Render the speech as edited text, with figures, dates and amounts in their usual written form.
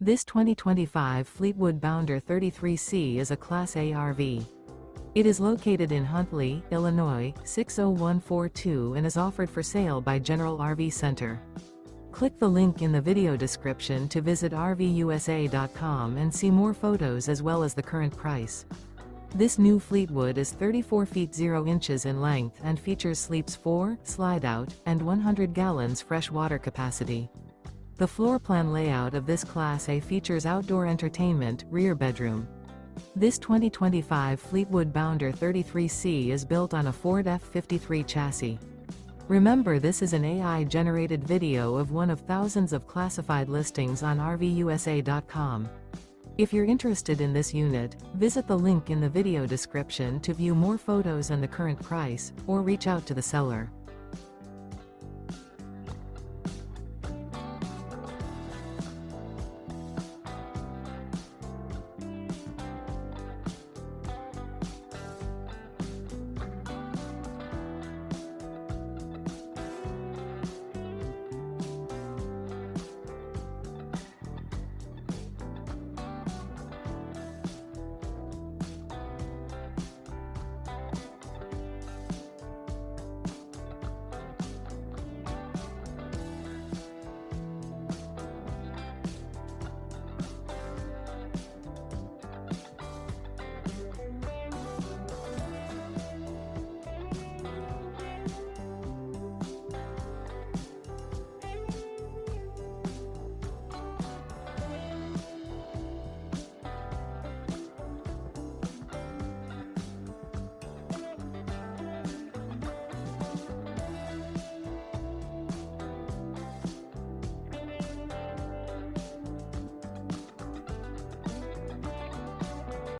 This 2025 Fleetwood Bounder 33C is a Class A RV. It is located in Huntley, Illinois, 60142 and is offered for sale by General RV Center. Click the link in the video description to visit RVUSA.com and see more photos as well as the current price. This new Fleetwood is 34 feet 0 inches in length and features sleeps 4, Slideout, and 100 gallons fresh water capacity. The floor plan layout of this Class A features outdoor entertainment, rear bedroom. This 2025 Fleetwood Bounder 33C is built on a Ford F-53 chassis. Remember, this is an AI-generated video of one of thousands of classified listings on RVUSA.com. If you're interested in this unit, visit the link in the video description to view more photos and the current price, or reach out to the seller.